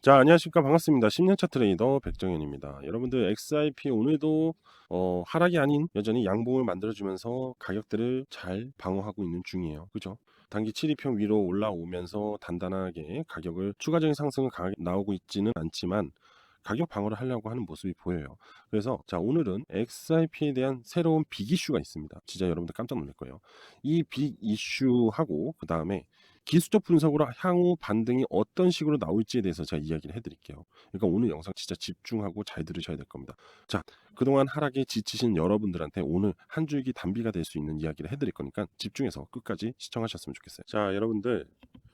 자, 안녕하십니까. 반갑습니다. 10년차 트레이더 백정현입니다. 여러분들 XRP 오늘도 하락이 아닌 여전히 양봉을 만들어주면서 가격들을 잘 방어하고 있는 중이에요. 그죠? 단기 7일평 위로 올라오면서 단단하게 가격을 추가적인 상승을 강하게 나오고 있지는 않지만 가격 방어를 하려고 하는 모습이 보여요. 그래서 자, 오늘은 XRP에 대한 새로운 빅 이슈가 있습니다. 진짜 여러분들 깜짝 놀랄 거예요. 이 빅 이슈하고 그 다음에 기술적 분석으로 향후 반등이 어떤 식으로 나올지에 대해서 제가 이야기를 해드릴게요. 그러니까 오늘 영상 진짜 집중하고 잘 들으셔야 될 겁니다. 자, 그동안 하락에 지치신 여러분들한테 오늘 한 줄기 단비가 될 수 있는 이야기를 해드릴 거니까 집중해서 끝까지 시청하셨으면 좋겠어요. 자, 여러분들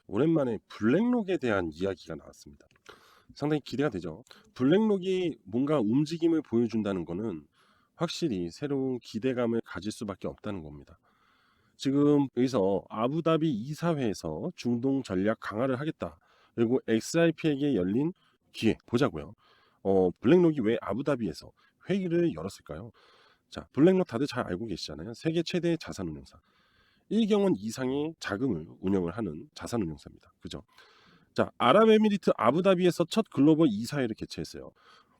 오랜만에 블랙록에 대한 이야기가 나왔습니다. 상당히 기대가 되죠. 블랙록이 뭔가 움직임을 보여준다는 거는 확실히 새로운 기대감을 가질 수밖에 없다는 겁니다. 지금 여기서 아부다비 이사회에서 중동 전략 강화를 하겠다. 그리고 XRP에게 열린 기회 보자고요. 블랙록이 왜 아부다비에서 회의를 열었을까요? 자, 블랙록 다들 잘 알고 계시잖아요. 세계 최대의 자산운용사. 1경원 이상의 자금을 운영을 하는 자산운용사입니다. 그죠? 자, 아랍에미리트 아부다비에서 첫 글로벌 이사회를 개최했어요.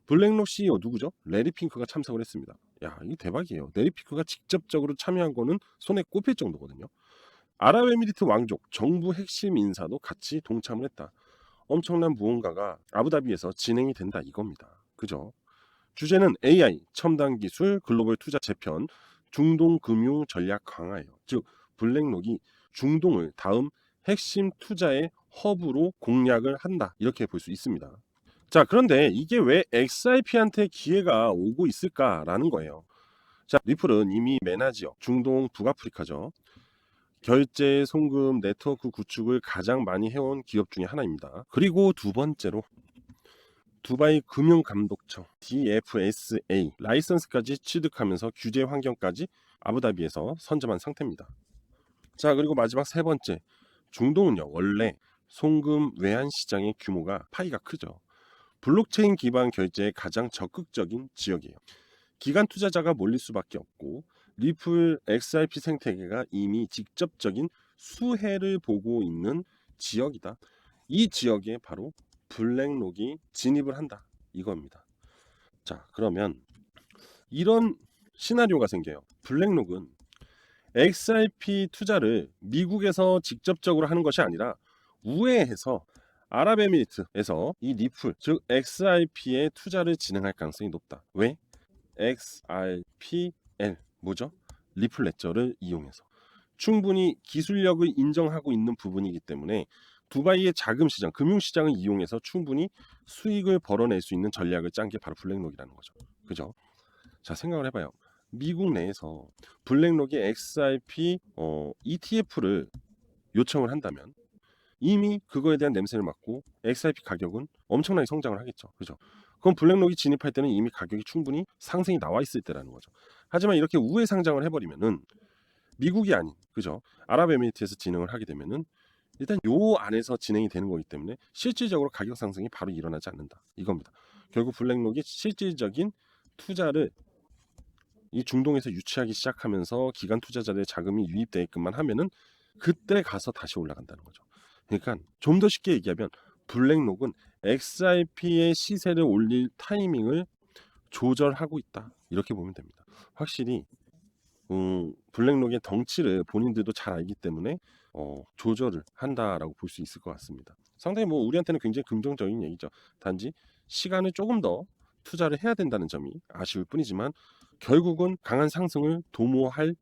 블랙록 CEO 누구죠? 레리 핑크가 참석을 했습니다. 야, 이게 대박이에요. 레리 핑크가 직접적으로 참여한 거는 손에 꼽힐 정도거든요. 아랍에미리트 왕족, 정부 핵심 인사도 같이 동참을 했다. 엄청난 무언가가 아부다비에서 진행이 된다 이겁니다. 그죠? 주제는 AI, 첨단 기술, 글로벌 투자 재편, 중동 금융 전략 강화예요. 즉, 블랙록이 중동을 다음 핵심 투자의 허브로 공략을 한다. 이렇게 볼 수 있습니다. 자, 그런데 이게 왜 XRP한테 기회가 오고 있을까라는 거예요. 자, 리플은 이미 메나 지역, 중동 북아프리카죠. 결제, 송금, 네트워크 구축을 가장 많이 해온 기업 중에 하나입니다. 그리고 두 번째로 두바이 금융감독청 DFSA 라이선스까지 취득하면서 규제 환경까지 아부다비에서 선점한 상태입니다. 자, 그리고 마지막 세 번째, 중동은요 원래 송금 외환 시장의 규모가 파이가 크죠. 블록체인 기반 결제에 가장 적극적인 지역이에요. 기관 투자자가 몰릴 수밖에 없고 리플 XRP 생태계가 이미 직접적인 수혜를 보고 있는 지역이다. 이 지역에 바로 블랙록이 진입을 한다 이겁니다. 자, 그러면 이런 시나리오가 생겨요. 블랙록은 XRP 투자를 미국에서 직접적으로 하는 것이 아니라 우회해서 아랍에미리트에서 이 리플 즉 XRP에 투자를 진행할 가능성이 높다. 왜? XRPL 뭐죠? 리플 레저를 이용해서 충분히 기술력을 인정하고 있는 부분이기 때문에 두바이의 자금 시장, 금융 시장을 이용해서 충분히 수익을 벌어낼 수 있는 전략을 짠 게 바로 블랙록이라는 거죠. 그죠? 자, 생각을 해봐요. 미국 내에서 블랙록이 XRP ETF를 요청을 한다면 이미 그거에 대한 냄새를 맡고 XRP 가격은 엄청나게 성장을 하겠죠. 그죠? 그럼 블랙록이 진입할 때는 이미 가격이 충분히 상승이 나와 있을 때라는 거죠. 하지만 이렇게 우회 상장을 해버리면은 미국이 아닌, 그죠? 아랍에미리트에서 진행을 하게 되면은 일단 요 안에서 진행이 되는 거기 때문에 실질적으로 가격 상승이 바로 일어나지 않는다. 이겁니다. 결국 블랙록이 실질적인 투자를 이 중동에서 유치하기 시작하면서 기관 투자자들의 자금이 유입되게끔만 하면은 그때 가서 다시 올라간다는 거죠. 그러니까 좀 더 쉽게 얘기하면 블랙록은 XRP의 시세를 올릴 타이밍을 조절하고 있다. 이렇게 보면 됩니다. 확실히 블랙록의 덩치를 본인들도 잘 알기 때문에 조절을 한다라고 볼 수 있을 것 같습니다. 상당히 뭐 우리한테는 굉장히 긍정적인 얘기죠. 단지 시간을 조금 더 투자를 해야 된다는 점이 아쉬울 뿐이지만 결국은 강한 상승을 도모할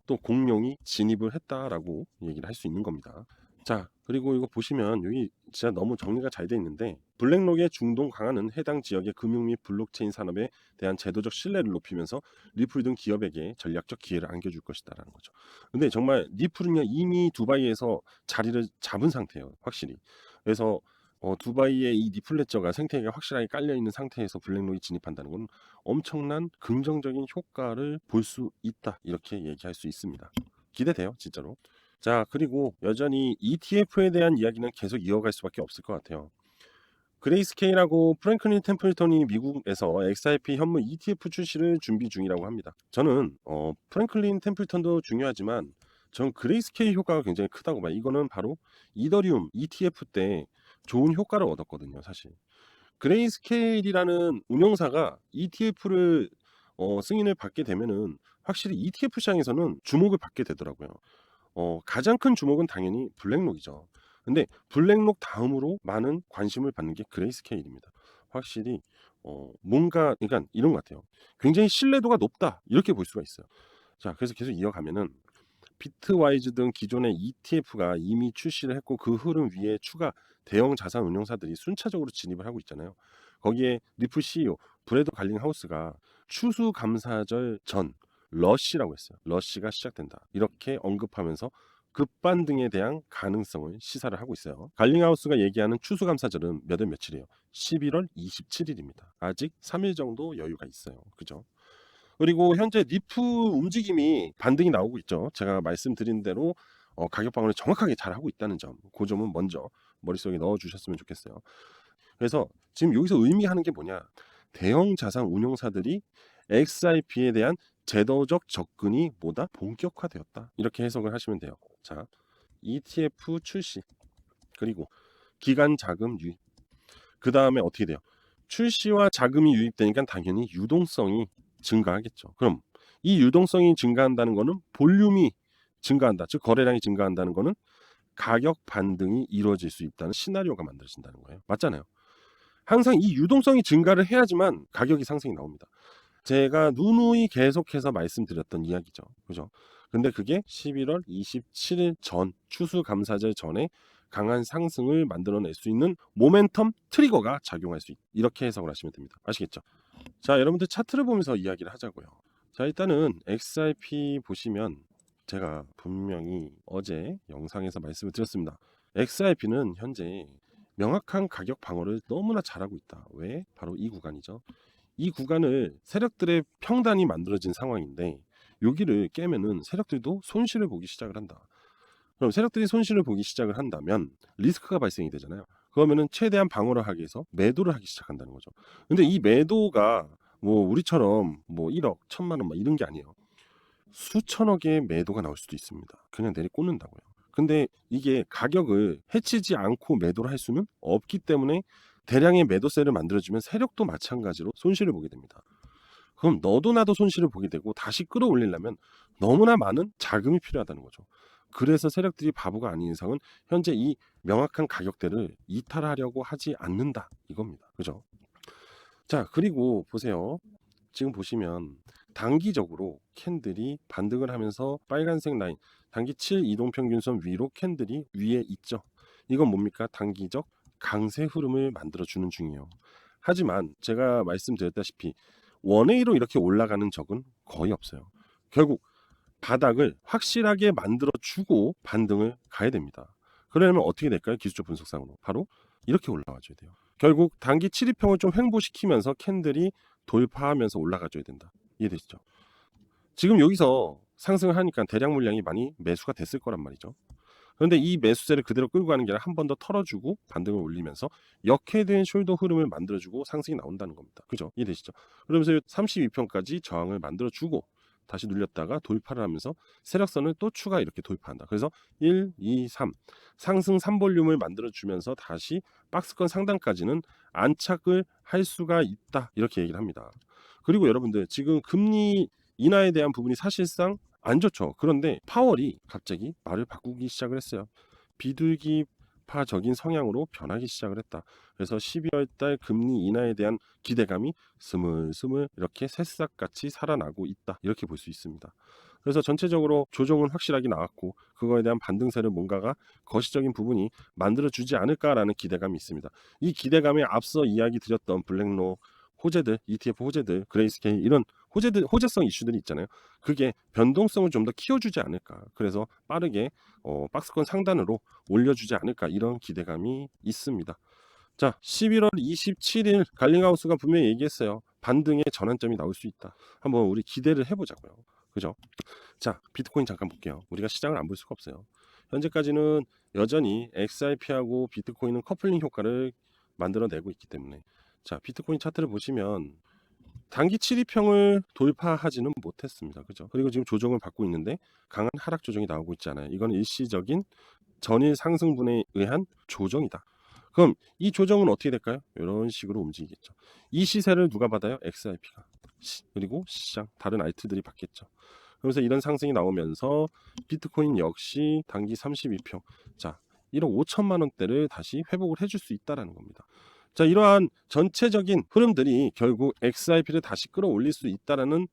또 공룡이 진입을 했다라고 얘기를 할 수 있는 겁니다. 자, 그리고 이거 보시면 여기 진짜 너무 정리가 잘 돼 있는데 블랙록의 중동 강화는 해당 지역의 금융 및 블록체인 산업에 대한 제도적 신뢰를 높이면서 리플 등 기업에게 전략적 기회를 안겨줄 것이다라는 거죠. 근데 정말 리플은요 이미 두바이에서 자리를 잡은 상태예요. 확실히. 그래서 두바이의 이 리플레저가 생태계가 확실하게 깔려 있는 상태에서 블랙록이 진입한다는 건 엄청난 긍정적인 효과를 볼 수 있다 이렇게 얘기할 수 있습니다. 기대돼요 진짜로. 자, 그리고 여전히 ETF에 대한 이야기는 계속 이어갈 수밖에 없을 것 같아요. 그레이스케일하고 프랭클린 템플턴이 미국에서 XRP 현물 ETF 출시를 준비 중이라고 합니다. 저는 프랭클린 템플턴도 중요하지만 전 그레이스케일 효과가 굉장히 크다고 봐요. 이거는 바로 이더리움 ETF 때 좋은 효과를 얻었거든요, 사실. 그레이스케일이라는 운용사가 ETF를 승인을 받게 되면은 확실히 ETF 시장에서는 주목을 받게 되더라고요. 가장 큰 주목은 당연히 블랙록이죠. 근데 블랙록 다음으로 많은 관심을 받는 게 그레이스케일입니다. 확실히 뭔가 그러니까 이런 것 같아요. 굉장히 신뢰도가 높다 이렇게 볼 수가 있어요. 자, 그래서 계속 이어가면은 비트와이즈 등 기존의 ETF가 이미 출시를 했고 그 흐름 위에 추가 대형 자산 운용사들이 순차적으로 진입을 하고 있잖아요. 거기에 리플 CEO 브래드 갈링하우스가 추수감사절 전 러시라고 했어요. 러시가 시작된다. 이렇게 언급하면서 급반등에 대한 가능성을 시사를 하고 있어요. 갈링하우스가 얘기하는 추수감사절은 몇 월 며칠이에요? 11월 27일입니다. 아직 3일 정도 여유가 있어요. 그죠? 그리고 현재 리프 움직임이 반등이 나오고 있죠. 제가 말씀드린 대로 가격 방어를 정확하게 잘 하고 있다는 점, 그 점은 먼저 머릿속에 넣어 주셨으면 좋겠어요. 그래서 지금 여기서 의미하는 게 뭐냐? 대형 자산 운용사들이 XIP에 대한 제도적 접근이 뭐다? 본격화되었다. 이렇게 해석을 하시면 돼요. 자, ETF 출시 그리고 기간 자금 유입. 그 다음에 어떻게 돼요? 출시와 자금이 유입되니까 당연히 유동성이 증가하겠죠. 그럼 이 유동성이 증가한다는 것은 볼륨이 증가한다. 즉 거래량이 증가한다는 것은 가격 반등이 이루어질 수 있다는 시나리오가 만들어진다는 거예요. 맞잖아요. 항상 이 유동성이 증가를 해야지만 가격이 상승이 나옵니다. 제가 누누이 계속해서 말씀드렸던 이야기죠. 그죠? 근데 그게 11월 27일 전 추수감사절 전에 강한 상승을 만들어낼 수 있는 모멘텀 트리거가 작용할 수 있다. 이렇게 해석을 하시면 됩니다. 아시겠죠? 자, 여러분들 차트를 보면서 이야기를 하자고요. 자, 일단은 XRP 보시면 제가 분명히 어제 영상에서 말씀을 드렸습니다. XRP는 현재 명확한 가격 방어를 너무나 잘하고 있다. 왜? 바로 이 구간이죠. 이 구간을 세력들의 평단이 만들어진 상황인데 여기를 깨면은 세력들도 손실을 보기 시작을 한다. 그럼 세력들이 손실을 보기 시작을 한다면 리스크가 발생이 되잖아요. 그러면은 최대한 방어를 하기 위해서 매도를 하기 시작한다는 거죠. 근데 이 매도가 뭐 우리처럼 뭐 1억, 1천만 원 막 이런 게 아니에요. 수천억의 매도가 나올 수도 있습니다. 그냥 내리꽂는다고요. 근데 이게 가격을 해치지 않고 매도를 할 수는 없기 때문에 대량의 매도세를 만들어주면 세력도 마찬가지로 손실을 보게 됩니다. 그럼 너도 나도 손실을 보게 되고 다시 끌어올리려면 너무나 많은 자금이 필요하다는 거죠. 그래서 세력들이 바보가 아닌 이상은 현재 이 명확한 가격대를 이탈하려고 하지 않는다 이겁니다. 그죠? 자, 그리고 보세요. 지금 보시면 단기적으로 캔들이 반등을 하면서 빨간색 라인 단기 7 이동평균선 위로 캔들이 위에 있죠. 이건 뭡니까? 단기적 강세 흐름을 만들어 주는 중이에요. 하지만 제가 말씀드렸다시피 원웨이로 이렇게 올라가는 적은 거의 없어요. 결국 바닥을 확실하게 만들어 주고 반등을 가야 됩니다. 그러려면 어떻게 될까요? 기술적 분석상으로 바로 이렇게 올라와줘야 돼요. 결국 단기 7일평을 좀 횡보시키면서 캔들이 돌파하면서 올라가줘야 된다. 이해되시죠? 지금 여기서 상승을 하니까 대량 물량이 많이 매수가 됐을 거란 말이죠. 그런데 이 매수세를 그대로 끌고 가는 게 아니라 한 번 더 털어주고 반등을 올리면서 역해된 숄더 흐름을 만들어주고 상승이 나온다는 겁니다. 그죠? 이해되시죠? 그러면서 32평까지 저항을 만들어주고 다시 눌렸다가 돌파를 하면서 세력선을 또 추가 이렇게 돌파한다. 그래서 1, 2, 3 상승 3볼륨을 만들어주면서 다시 박스권 상단까지는 안착을 할 수가 있다. 이렇게 얘기를 합니다. 그리고 여러분들 지금 금리 인하에 대한 부분이 사실상 안 좋죠. 그런데 파월이 갑자기 말을 바꾸기 시작을 했어요. 비둘기파적인 성향으로 변하기 시작을 했다. 그래서 12월 달 금리 인하에 대한 기대감이 스물스물 이렇게 새싹같이 살아나고 있다. 이렇게 볼 수 있습니다. 그래서 전체적으로 조정은 확실하게 나왔고 그거에 대한 반등세를 뭔가가 거시적인 부분이 만들어주지 않을까라는 기대감이 있습니다. 이 기대감에 앞서 이야기 드렸던 블랙록 호재들, ETF 호재들, 그레이스케일 이런 호재성 이슈들이 있잖아요. 그게 변동성을 좀 더 키워주지 않을까. 그래서 빠르게 박스권 상단으로 올려주지 않을까 이런 기대감이 있습니다. 자, 11월 27일 갈링하우스가 분명히 얘기했어요. 반등의 전환점이 나올 수 있다. 한번 우리 기대를 해보자고요. 그죠? 자, 비트코인 잠깐 볼게요. 우리가 시장을 안 볼 수가 없어요. 현재까지는 여전히 XRP하고 비트코인은 커플링 효과를 만들어내고 있기 때문에 자, 비트코인 차트를 보시면 단기 7일평을 돌파하지는 못했습니다. 그죠? 그리고 지금 조정을 받고 있는데 강한 하락 조정이 나오고 있잖아요. 이건 일시적인 전일 상승분에 의한 조정이다. 그럼 이 조정은 어떻게 될까요? 이런 식으로 움직이겠죠. 이 시세를 누가 받아요? XRP가. 그리고 시장 다른 알트들이 받겠죠. 그래서 이런 상승이 나오면서 비트코인 역시 단기 32평, 자 1억 5천만 원대를 다시 회복을 해줄 수 있다라는 겁니다. 자, 이러한 전체적인 흐름들이 결국 XRP를 다시 끌어올릴 수 있다라는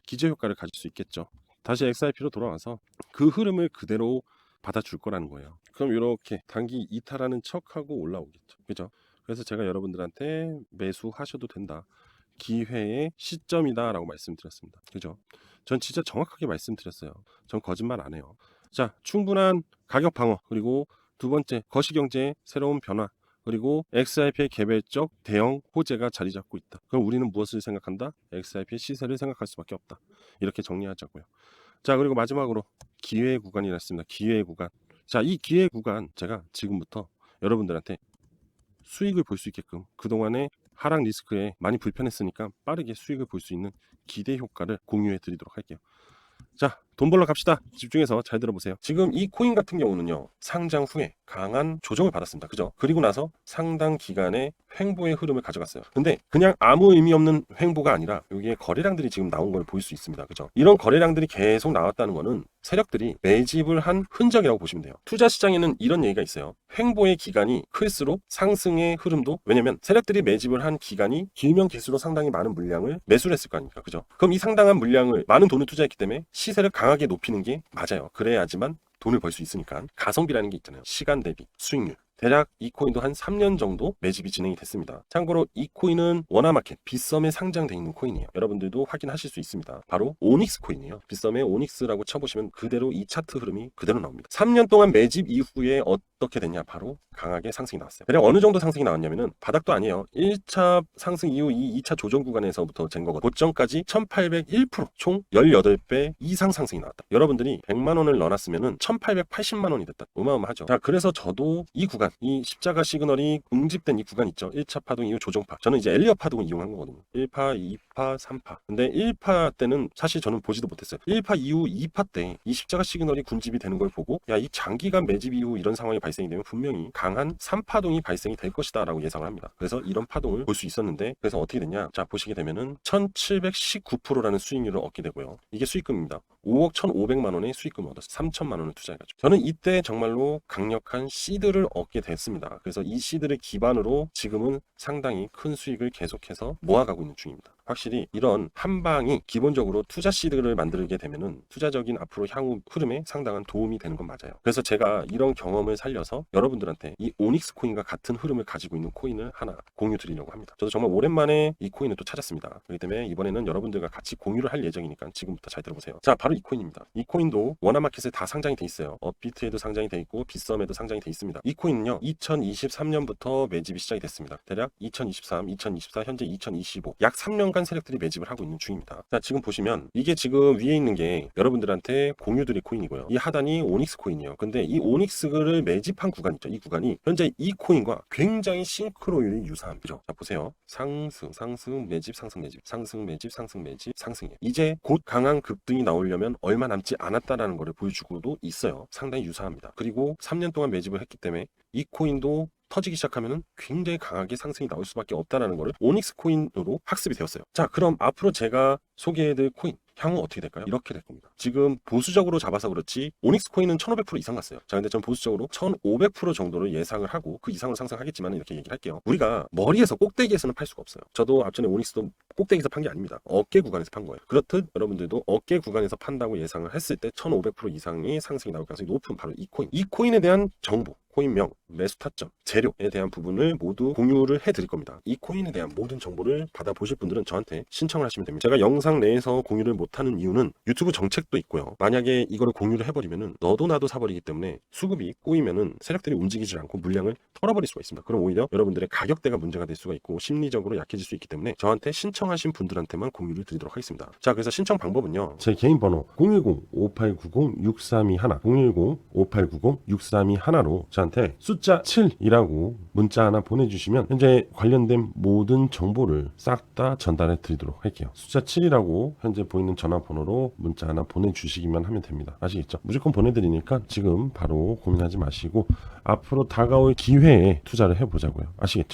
기저효과를 가질 수 있겠죠. 다시 XRP로 돌아와서 그 흐름을 그대로 받아줄 거라는 거예요. 그럼 이렇게 단기 이탈하는 척하고 올라오겠죠. 그죠? 그래서 제가 여러분들한테 매수하셔도 된다, 기회의 시점이다 라고 말씀드렸습니다. 그죠? 전 진짜 정확하게 말씀드렸어요. 전 거짓말 안 해요. 자, 충분한 가격 방어, 그리고 두 번째 거시경제의 새로운 변화, 그리고 XRP의 개별적 대형 호재가 자리 잡고 있다. 그럼 우리는 무엇을 생각한다? XRP의 시세를 생각할 수밖에 없다. 이렇게 정리하자고요. 자, 그리고 마지막으로 기회의 구간이라 했습니다. 기회의 구간. 자, 이 기회의 구간 제가 지금부터 여러분들한테 수익을 볼 수 있게끔, 그동안의 하락 리스크에 많이 불편했으니까 빠르게 수익을 볼 수 있는 기대 효과를 공유해 드리도록 할게요. 자, 돈 벌러 갑시다. 집중해서 잘 들어보세요. 지금 이 코인 같은 경우는요, 상장 후에 강한 조정을 받았습니다. 그죠? 그리고 나서 상당 기간의 횡보의 흐름을 가져갔어요. 근데 그냥 아무 의미 없는 횡보가 아니라 여기에 거래량들이 지금 나온 걸 볼 수 있습니다. 그죠? 이런 거래량들이 계속 나왔다는 거는 세력들이 매집을 한 흔적이라고 보시면 돼요. 투자 시장에는 이런 얘기가 있어요. 횡보의 기간이 클수록 상승의 흐름도, 왜냐면 세력들이 매집을 한 기간이 길면 길수록 상당히 많은 물량을 매수를 했을 거 아닙니까? 그죠? 그럼 이 상당한 물량을, 많은 돈을 투자했기 때문에 시세를 강하게 높이는 게 맞아요. 그래야지만 돈을 벌 수 있으니까. 가성비라는 게 있잖아요. 시간 대비 수익률. 대략 이 코인도 한 3년 정도 매집이 진행이 됐습니다. 참고로 이 코인은 원화마켓 빗썸에 상장되어 있는 코인이에요. 여러분들도 확인하실 수 있습니다. 바로 오닉스 코인이에요. 빗썸에 오닉스라고 쳐보시면 그대로 이 차트 흐름이 그대로 나옵니다. 3년 동안 매집 이후에 어떻게 됐냐? 바로 강하게 상승이 나왔어요. 대략 어느 정도 상승이 나왔냐면은 바닥도 아니에요. 1차 상승 이후 이 2차 조정 구간에서부터 잰 거거든요. 고점까지 1801%, 총 18배 이상 상승이 나왔다. 여러분들이 100만 원을 넣어놨으면은 1880만 원이 됐다. 어마어마하죠. 자, 그래서 저도 이 구간, 이 십자가 시그널이 응집된 이 구간 있죠. 1차 파동 이후 조정파. 저는 이제 엘리엇 파동을 이용한 거거든요. 1파, 2파, 3파. 근데 1파 때는 사실 저는 보지도 못했어요. 1파 이후 2파 때 이 십자가 시그널이 군집이 되는 걸 보고, 야, 이 장기간 매집 이후 이런 상황이 발생이 되면 분명히 강한 3파동이 발생이 될 것이다 라고 예상을 합니다. 그래서 이런 파동을 볼 수 있었는데, 그래서 어떻게 됐냐? 자, 보시게 되면은 1719%라는 수익률을 얻게 되고요. 이게 수익금입니다. 5억 1,500만 원의 수익금을 얻었어요. 3천만 원을 투자해가지고. 저는 이때 정말로 강력한 시드를 얻게 됐습니다. 그래서 이 시드를 기반으로 지금은 상당히 큰 수익을 계속해서 모아가고 있는 중입니다. 확실히 이런 한방이 기본적으로 투자 시드를 만들게 되면은 투자적인 앞으로 향후 흐름에 상당한 도움이 되는 건 맞아요. 그래서 제가 이런 경험을 살려서 여러분들한테 이 오닉스 코인과 같은 흐름을 가지고 있는 코인을 하나 공유 드리려고 합니다. 저도 정말 오랜만에 이 코인을 또 찾았습니다. 그렇기 때문에 이번에는 여러분들과 같이 공유를 할 예정이니까 지금부터 잘 들어보세요. 자, 바로 이 코인입니다. 이 코인도 원화마켓에 다 상장이 돼 있어요. 업비트에도 상장이 돼 있고 빗썸에도 상장이 돼 있습니다. 이 코인은요, 2023년부터 매집이 시작이 됐습니다. 대략 2023, 2024, 현재 2025, 약 3년간 세력들이 매집을 하고 있는 중입니다. 자, 지금 보시면 이게 지금 위에 있는 게 여러분들한테 공유드릴 코인이고요. 이 하단이 오닉스 코인이에요. 근데 이 오닉스를 매집한 구간 있죠. 이 구간이 현재 이 코인과 굉장히 싱크로율이 유사합니다. 자, 보세요. 상승, 상승, 매집, 상승, 매집, 상승, 매집, 상승, 매집, 상승이에요. 이제 곧 강한 급등이 나오려면 얼마 남지 않았다라는 것을 보여주고도 있어요. 상당히 유사합니다. 그리고 3년 동안 매집을 했기 때문에 이 코인도 터지기 시작하면은 굉장히 강하게 상승이 나올 수밖에 없다라는 것을 오닉스 코인으로 학습이 되었어요. 자, 그럼 앞으로 제가 소개해드릴 코인 향후 어떻게 될까요? 이렇게 될 겁니다. 지금 보수적으로 잡아서 그렇지 오닉스 코인은 1500% 이상 갔어요. 자, 근데 저는 보수적으로 1500% 정도를 예상을 하고 그 이상으로 상승하겠지만 이렇게 얘기를 할게요. 우리가 머리에서 꼭대기에서는 팔 수가 없어요. 저도 앞전에 오닉스도 꼭대기에서 판 게 아닙니다. 어깨 구간에서 판 거예요. 그렇듯 여러분들도 어깨 구간에서 판다고 예상을 했을 때 1500% 이상의 상승이 나올 가능성이 높은 바로 이 코인. 이 코인에 대한 정보, 코인명, 매수 타점, 재료에 대한 부분을 모두 공유를 해드릴 겁니다. 이 코인에 대한 모든 정보를 받아보실 분들은 저한테 신청을 하시면 됩니다. 제가 영상 내에서 공유를 못하는 이유는 유튜브 정책도 있고요. 만약에 이거를 공유를 해버리면은 너도 나도 사버리기 때문에 수급이 꼬이면은 세력들이 움직이지 않고 물량을 털어버릴 수가 있습니다. 그럼 오히려 여러분들의 가격대가 문제가 될 수가 있고 심리적으로 약해질 수 있기 때문에 저한테 신청하신 분들한테만 공유를 드리도록 하겠습니다. 자, 그래서 신청 방법은요, 제 개인 번호 010-5890-6321 010-5890-6321로 저한테 숫자 7이라고 문자 하나 보내주시면 현재 관련된 모든 정보를 싹 다 전달해 드리도록 할게요. 숫자 7이라고 현재 보이는 전화번호로 문자 하나 보내주시기만 하면 됩니다. 아시겠죠? 무조건 보내드리니까 지금 바로 고민하지 마시고 앞으로 다가올 기회에 투자를 해보자고요. 아시겠죠?